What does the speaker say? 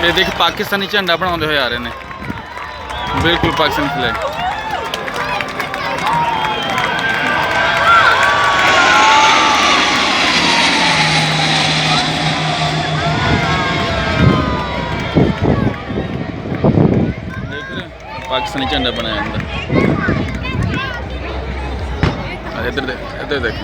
ये देख पाकिस्तानी झंडा बनाते हुए आ रहे हैं, बिल्कुल पाकिस्तानी फ्लैग। देख रहे पाकिस्तानी झंडा बनाया अंदर। इधर देख, इधर देख।